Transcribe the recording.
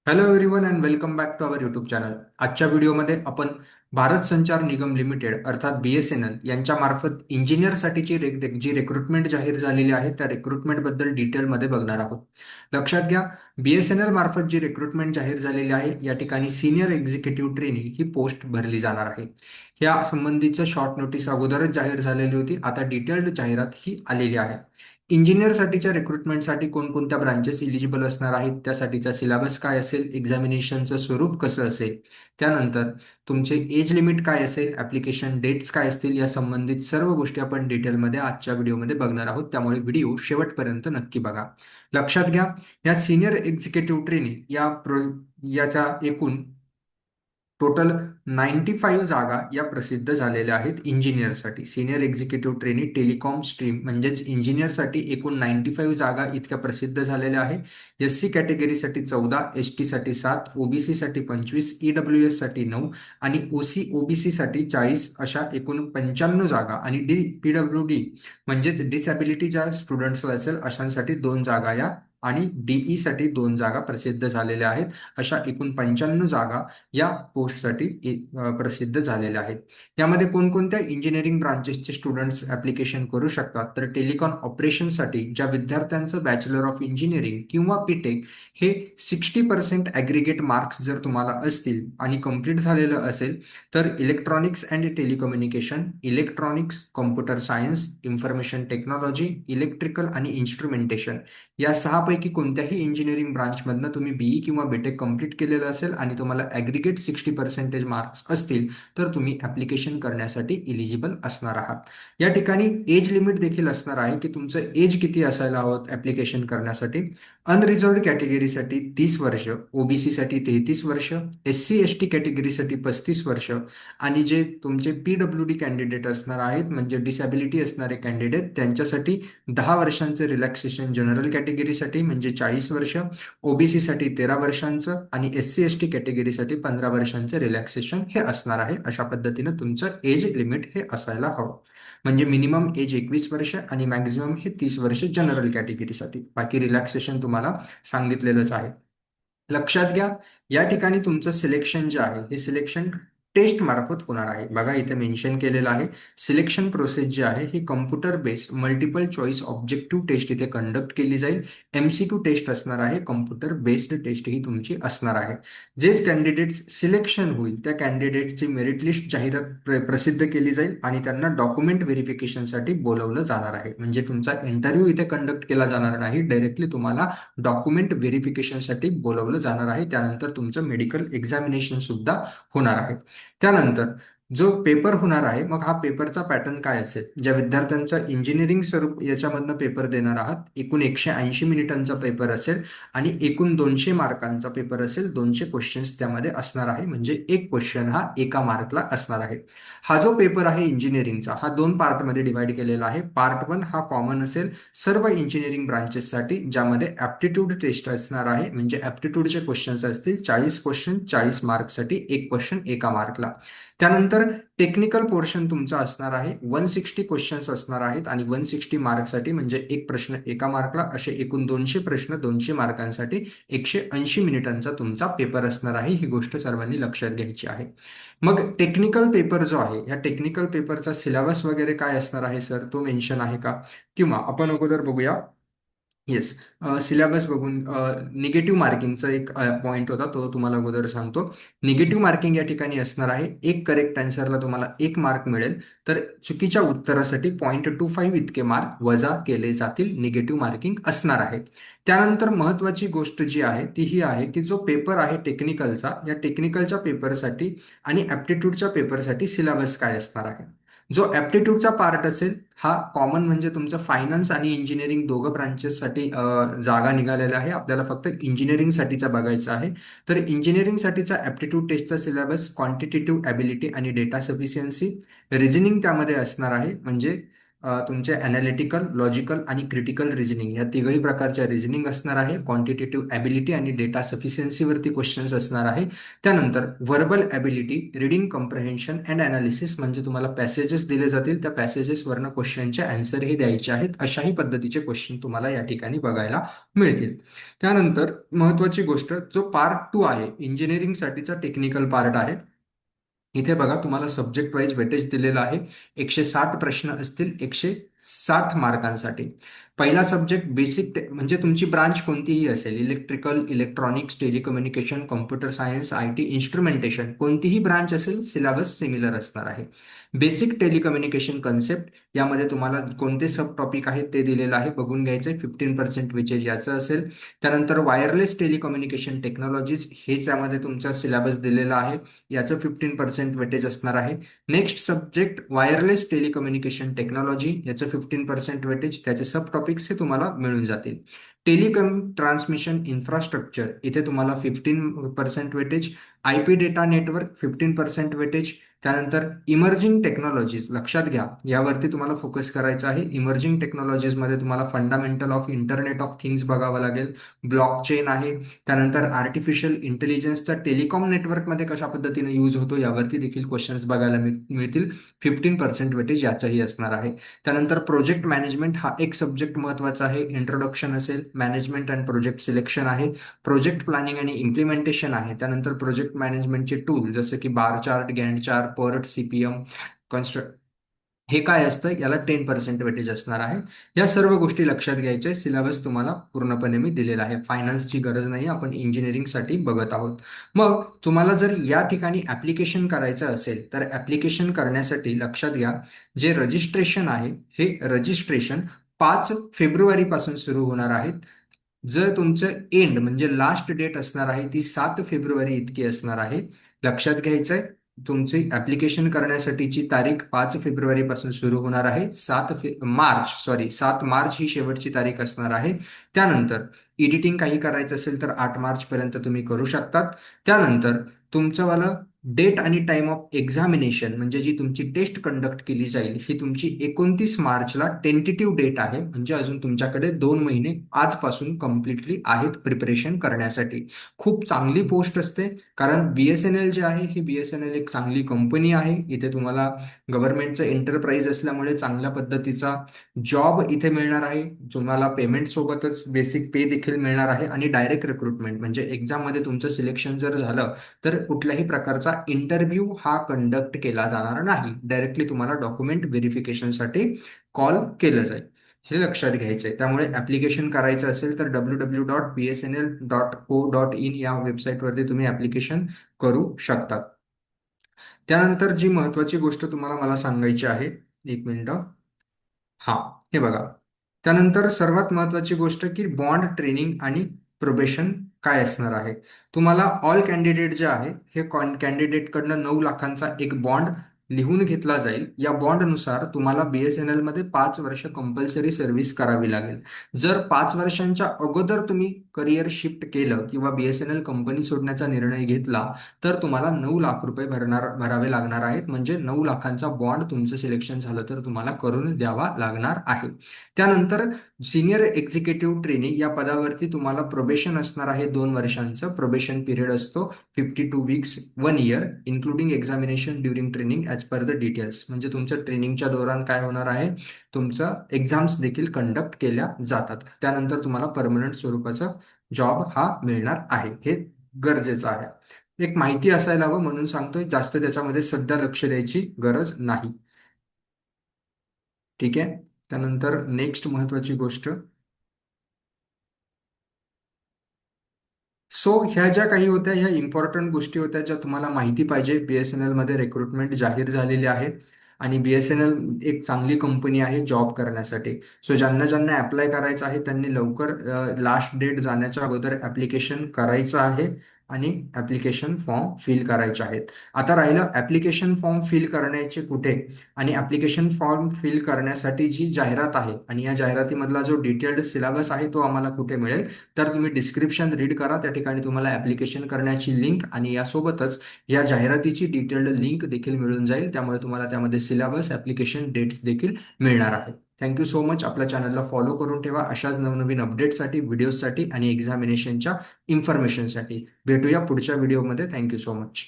Hello everyone and welcome back to our YouTube channel. आजच्या व्हिडिओमध्ये आपण भारत संचार निगम लिमिटेड अर्थात BSNL यांच्या मार्फत इंजिनियरसाठीची जी रिक्रुटमेंट जाहीर झालेली आहे त्या रिक्रुटमेंटबद्दल डिटेलमध्ये बघणार आहोत. लक्षात घ्या, BSNL मार्फत जी रिक्रुटमेंट जाहीर झालेली आहे या ठिकाणी सिनियर एक्झिक्युटिव्ह ट्रेनी ही पोस्ट भरली जाणार आहे. या संबंधीचं शॉर्ट नोटीस अगोदरच जाहीर झालेली होती, आता डिटेल्ड जाहिरात ही आलेली आहे. इंजिनियरसाठीच्या रिक्रुटमेंटसाठी कोणकोणत्या ब्रांचेस इलिजिबल असणार आहेत, त्यासाठीचा सिलेबस काय असेल, एक्झामिनेशनचं स्वरूप कसं असेल, त्यानंतर तुमचे एज लिमिट काय असेल, ॲप्लिकेशन डेट्स काय असतील, या संबंधित सर्व गोष्टी आपण डिटेलमध्ये आजच्या व्हिडिओमध्ये बघणार आहोत. त्यामुळे व्हिडिओ शेवटपर्यंत नक्की बघा. लक्षात घ्या, या सिनियर एक्झिक्युटिव्ह ट्रेनी याचा एकूण टोटल 95 जागा या प्रसिद्ध झालेल्या आहेत इंजिनियरसाठी. Senior executive trainee telecom stream म्हणजेच इंजिनियरसाठी एकूण 95 जागा इतक्या प्रसिद्ध झालेल्या आहे. SC कॅटेगरीसाठी 14, ST साठी 7, OBC साठी 25, EWS साठी 9 आणि OBC साठी 40 अशा एकूण 95 जागा आणि PWD म्हणजेच डिसॅबिलिटी ज्या स्टुडंट्सला असेल अशांसाठी 2 जागा या आणि DE साठी 2 जागा प्रसिद्ध झालेल्या आहेत. अशा एकूण 95 जागा या पोस्टसाठी प्रसिद्ध झालेल्या आहेत. यामध्ये कोणकोणत्या इंजिनिअरिंग ब्रांचेसचे स्टुडंट्स ऍप्लिकेशन करू शकतात, तर टेलिकॉम ऑपरेशनसाठी ज्या विद्यार्थ्यांचं बॅचलर ऑफ इंजिनिअरिंग किंवा PTech हे 60% ॲग्रिगेट मार्क्स जर तुम्हाला असतील आणि कंप्लीट झालेलं असेल तर electronics and telecommunication, electronics, computer science, information technology, electrical आणि इन्स्ट्रुमेंटेशन या 6 पैकी कोणत्याही इंजिनिअरिंग ब्रांचमधनं तुम्ही BE किंवा BTech कंप्लीट केलेलं असेल आणि तुम्हाला ॲग्रिगेट 60% मार्क्स असतील तर तुम्ही ॲप्लिकेशन करण्यासाठी इलिजिबल असणार आहात. या ठिकाणी एज लिमिट देखील असणार आहे की तुमचं एज किती असायला हवं ॲप्लिकेशन करण्यासाठी. अनरिझर्व्ड कॅटेगरीसाठी 30 वर्ष, OBC साठी 33 वर्ष, SC ST कॅटेगरीसाठी 35 वर्ष आणि जे तुमचे PWD कॅन्डिडेट असणार आहेत म्हणजे डिसॅबिलिटी असणारे कॅन्डिडेट त्यांच्यासाठी 10 वर्षांचं रिलॅक्सेशन जनरल कॅटेगरीसाठी म्हणजे 40 वर्ष, OBC साठी 13 वर्षांचं आणि SC ST कॅटेगरीसाठी 15 वर्षांचं रिलॅक्सेशन हे असणार आहे. अशा पद्धतीनं तुमचं एज लिमिट हे असायला हवं. म्हणजे मिनिमम एज 21 वर्ष आणि मॅक्झिमम हे 30 वर्ष जनरल कॅटेगरीसाठी. बाकी रिलॅक्सेशन तुम्हाला सांगितलेलंच आहे. लक्षात घ्या, या ठिकाणी तुमचं सिलेक्शन जे आहे हे सिलेक्शन टेस्ट मार्फत होणार आहे. बघा इथे मेन्शन केलेलं आहे, सिलेक्शन प्रोसेस जी आहे ही computer based multiple choice objective test इथे कंडक्ट केली जाईल. MCQ टेस्ट असणार आहे, कम्प्युटर बेस्ड टेस्ट ही तुमची असणार आहे. जे कॅन्डिडेट्स सिलेक्शन होईल त्या कॅन्डिडेट्सची मेरिट लिस्ट जाहिरात प्रसिद्ध केली जाईल आणि त्यांना डॉक्युमेंट व्हेरिफिकेशनसाठी बोलवलं जाणार आहे. म्हणजे तुमचा इंटरव्ह्यू इथे कंडक्ट केला जाणार नाही, डायरेक्टली तुम्हाला डॉक्युमेंट व्हेरिफिकेशनसाठी बोलवलं जाणार आहे. त्यानंतर तुमचं मेडिकल एक्झामिनेशन सुद्धा होणार आहे. त्यानंतर जो पेपर होणार आहे मग हा पेपरचा पॅटर्न काय असेल, ज्या विद्यार्थ्यांचा इंजिनिअरिंग स्वरूप याच्यामधनं पेपर देणार आहात एकूण 180 मिनिटांचा पेपर असेल आणि एकूण 200 मार्कांचा पेपर असेल. 200 क्वेश्चन्स त्यामध्ये असणार आहे म्हणजे एक क्वेश्चन हा एका मार्कला असणार आहे. हा जो पेपर आहे इंजिनिअरिंगचा हा 2 पार्टमध्ये डिवाइड केलेला आहे. पार्ट 1 हा कॉमन असेल सर्व इंजिनिअरिंग ब्रांचेससाठी, ज्यामध्ये ॲप्टिट्यूड टेस्ट असणार आहे म्हणजे ॲप्टिट्यूडचे क्वेश्चन्स असतील 40 क्वेश्चन 40 मार्कसाठी, एक क्वेश्चन एका मार्कला. त्यानंतर टेक्निकल पोर्शन तुमचा असणार आहे, 160 क्वेश्चन्स असणार आहेत आणि 160 मार्कसाठी म्हणजे एक प्रश्न एका मार्कला, असे एकूण 200 प्रश्न 200 मार्कांसाठी 180 मिनिटांचा तुमचा पेपर असणार आहे. ही गोष्ट सर्वांनी लक्षात घ्यायची आहे. मग टेक्निकल पेपर जो आहे या टेक्निकल पेपरचा सिलेबस वगैरे काय असणार आहे सर, तो मेन्शन आहे का, किंवा आपण अगोदर बघूया. येस, सिलेबस बघून निगेटिव्ह मार्किंगचा एक पॉईंट होता तो तुम्हाला अगोदर सांगतो. निगेटिव्ह मार्किंग या ठिकाणी असणार आहे, एक करेक्ट आन्सरला तुम्हाला 1 मार्क मिळेल, तर चुकीच्या उत्तरासाठी 0.25 इतके मार्क वजा केले जातील. निगेटिव्ह मार्किंग असणार आहे. त्यानंतर महत्वाची गोष्ट जी आहे ती ही आहे की जो पेपर आहे टेक्निकलचा, या टेक्निकलच्या पेपरसाठी आणि ॲप्टिट्यूडच्या पेपरसाठी सिलेबस काय असणार आहे. जो ॲप्टिट्यूडचा पार्ट असेल हा कॉमन म्हणजे तुमचं फायनान्स आणि इंजिनिअरिंग दोघं ब्रांचेससाठी जागा निघालेल्या आहे. आपल्याला फक्त इंजिनिअरिंगसाठीचा बघायचा आहे. तर इंजिनिअरिंगसाठीचा ॲप्टिट्यूड टेस्टचा सिलेबस क्वांटिटेटिव्ह ॲबिलिटी आणि डेटा सफिशियन्सी, रिजनिंग त्यामध्ये असणार आहे म्हणजे तुमचे अनालिटिकल, लॉजिकल आणि क्रिटिकल रिझनिंग या तिघही प्रकारच्या रिझनिंग असणार आहे. क्वांटिटेटिव्ह ॲबिलिटी आणि डेटा सफिशियन्सीवरती क्वेश्चन्स असणार आहे. त्यानंतर verbal ability, reading comprehension and analysis म्हणजे तुम्हाला पॅसेजेस दिले जातील, त्या पॅसेजेसवरनं क्वेश्चनचे आन्सर हे द्यायचे आहेत. अशाही पद्धतीचे क्वेश्चन तुम्हाला या ठिकाणी बघायला मिळतील. त्यानंतर महत्त्वाची गोष्ट, जो पार्ट 2 आहे इंजिनिअरिंगसाठीचा टेक्निकल पार्ट आहे. इथे बघा तुम्हाला सब्जेक्ट वाईज वेटेज दिलेलं आहे. 160 प्रश्न असतील 160 मार्कांसाठी. पहिला सब्जेक्ट बेसिक म्हणजे तुमची ब्रांच कोणतीही असेल, electrical, electronics, telecommunication, computer science, IT, instrumentation, कोणतीही ब्रांच असेल सिलेबस सिमिलर असणार आहे. बेसिक टेलिकम्युनिकेशन कन्सेप्ट यामध्ये तुम्हाला कोणते सब टॉपिक आहेत ते दिलेलं आहे, बघून घ्यायचे. 15% वेटेज याचं असेल. त्यानंतर वायरलेस टेलिकम्युनिकेशन टेक्नॉलॉजीज हेच यामध्ये तुमचा सिलेबस दिलेला आहे, याचं 15% वेटेज असणार आहे. Next subject wireless telecommunication technology, याचं 15% वेटेज, त्याचे सब टॉपिक्स हे तुम्हाला मिळून जातील. टेलिकम ट्रान्समिशन इन्फ्रास्ट्रक्चर, इथे तुम्हाला 15% weightage. IP data network 15% weightage. त्यानंतर इमर्जिंग टेक्नॉलॉजीज, लक्षात घ्या यावरती तुम्हाला फोकस करायचा आहे. इमर्जिंग टेक्नॉलॉजीजमध्ये तुम्हाला fundamental of internet of things बघावं लागेल, ब्लॉकचेन आहे. त्यानंतर आर्टिफिशियल इंटेलिजन्सचा टेलिकॉम नेटवर्कमध्ये कशा पद्धतीने यूज होतो यावरती देखील क्वेश्चन्स बघायला मिळतील. 15% वेटेज याचंही असणार आहे. त्यानंतर प्रोजेक्ट मॅनेजमेंट हा एक सब्जेक्ट महत्त्वाचा आहे. इंट्रोडक्शन असेल, मॅनेजमेंट अँड प्रोजेक्ट सिलेक्शन आहे, प्रोजेक्ट प्लॅनिंग आणि इम्प्लिमेंटेशन आहे. त्यानंतर प्रोजेक्ट मॅनेजमेंटचे टूल जसं की bar chart, Gantt chart, PERT, CPM, construct, हे काय असतं, याला 10% वेटेज असणार आहे. या सर्व गोष्टी लक्षात घ्यायच्या. सिलेबस तुम्हाला पूर्णपणे मी दिलेला आहे. फायनान्सची गरज नाही, आपण इंजिनिअरिंगसाठी बघत आहोत. मग तुम्हाला जर या ठिकाणी ॲप्लिकेशन करायचं असेल तर ॲप्लिकेशन करण्यासाठी लक्षात घ्या, जे रजिस्ट्रेशन आहे हे रजिस्ट्रेशन 5 फेब्रुवारीपासून सुरू होणार आहे. जर तुमचं एंड म्हणजे लास्ट डेट असणार आहे ती 7 फेब्रुवारी इतकी असणार आहे. लक्षात घ्यायचंय, तुमची ऍप्लिकेशन करण्यासाठीची तारीख 5 फेब्रुवारी पासून सुरू होणार आहे. 7 मार्च ही शेवटची तारीख असणार आहे. त्यानंतर एडिटिंग काही करायचं असेल तर 8 मार्च पर्यंत तुम्ही करू शकतात. त्यानंतर तुमचं वाला डेट आणि टाइम ऑफ एक्झामिनेशन म्हणजे जी तुमची टेस्ट कंडक्ट केली जाईल ही तुमची 29 मार्चला टेंटेटिव्ह डेट आहे. म्हणजे अजून तुमच्याकडे 2 महिने आजपासून कम्प्लिटली आहेत प्रिपरेशन करण्यासाठी. खूप चांगली पोस्ट असते, कारण BSNL जे आहे ही BSNL एक चांगली कंपनी आहे. इथे तुम्हाला गव्हर्नमेंटचं एंटरप्राइज असल्यामुळे चांगल्या पद्धतीचा जॉब इथे मिळणार आहे. तुम्हाला पेमेंट सोबतच बेसिक पे देखील मिळणार आहे आणि डायरेक्ट रिक्रुटमेंट म्हणजे एक्झाम मध्ये तुमचं सिलेक्शन जर झालं तर कुठल्याही प्रकारचा इंटरव्ह्यू हा कंडक्ट केला जाणार नाही. डायरेक्टली तुम्हाला डॉक्युमेंट व्हेरिफिकेशनसाठी कॉल केलं जाईल. हे लक्षात घ्यायचं आहे. त्यामुळे ऍप्लिकेशन करायचं असेल तर www.bsnl.co.in या वेबसाईटवरती तुम्ही ऍप्लिकेशन करू शकता. त्यानंतर जी महत्वाची गोष्ट तुम्हाला मला सांगायची आहे, एक मिनिट. हा, हे बघा. त्यानंतर सर्वात महत्वाची गोष्ट की बॉन्ड ट्रेनिंग आणि प्रोबेशन काय असणार आहे. तुम्हाला ऑल कॅन्डिडेट जे आहे हे कॅन्डिडेटकडनं 9 लाखांचा एक बॉन्ड लिहून घेतला जाईल. या बॉन्डनुसार तुम्हाला BSNL मध्ये 5 वर्ष कंपल्सरी सर्व्हिस करावी लागेल. जर 5 वर्षांच्या अगोदर तुम्ही करिअर शिफ्ट केलं किंवा BSNL कंपनी सोडण्याचा निर्णय घेतला तर तुम्हाला 9 लाख रुपये भरावे लागणार आहेत. म्हणजे 9 लाखांचा बॉन्ड तुमचं सिलेक्शन झालं तर तुम्हाला करून द्यावा लागणार आहे. त्यानंतर सिनियर एक्झिक्युटिव्ह ट्रेनिंग या पदावरती तुम्हाला प्रोबेशन असणार आहे. 2 वर्षांचं प्रोबेशन पिरियड असतो. 52 weeks, 1 year, including examination during training as per the details. म्हणजे तुमच्या ट्रेनिंगच्या दौरान काय होणार आहे, तुमचं एक्झाम्स देखील कंडक्ट केल्या जातात. त्यानंतर तुम्हाला परमनंट स्वरूपाचा जॉब हा मिळणार आहे. हे गरजेचं आहे. एक माहिती असायला हवं म्हणून सांगतोय, जास्त त्याच्यामध्ये सध्या लक्ष द्यायची गरज नाही. ठीक आहे. त्यानंतर नेक्स्ट महत्वाची गोष्ट, सो ह्या ज्या काही होत्या ह्या इम्पॉर्टंट गोष्टी होत्या ज्या तुम्हाला माहिती पाहिजे. BSNL मध्ये रिक्रुटमेंट जाहीर झालेली आहे आणि BSNL एक चांगली कंपनी आहे जॉब करण्यासाठी. सो ज्यांना ज्यांना अप्लाय करायचं आहे त्यांनी लवकर लास्ट डेट जाण्याच्या अगोदर ऍप्लिकेशन करायचं आहे आणि ॲप्लिकेशन फॉर्म फिल करायचे आहेत. आता राहिलं ॲप्लिकेशन फॉर्म फिल करण्याचे कुठे आणि ॲप्लिकेशन फॉर्म फिल करण्यासाठी जी जाहिरात आहे आणि या जाहिरातीमधला जो डिटेल्ड सिलेबस आहे तो आम्हाला कुठे मिळेल, तर तुम्ही डिस्क्रिप्शन रीड करा. त्या ठिकाणी तुम्हाला ॲप्लिकेशन करण्याची लिंक आणि यासोबतच या जाहिरातीची डिटेल्ड लिंक देखील मिळून जाईल. त्यामुळे तुम्हाला त्यामध्ये सिलेबस, ॲप्लिकेशन डेट्स देखील मिळणार आहे. Thank you so much. आपल्या चॅनलला फॉलो करून ठेवा अशाच नवनवीन अपडेट्ससाठी, व्हिडिओजसाठी आणि एक्झामिनेशनच्या इन्फॉर्मेशनसाठी. भेटूया पुढच्या व्हिडिओमध्ये. Thank you so much.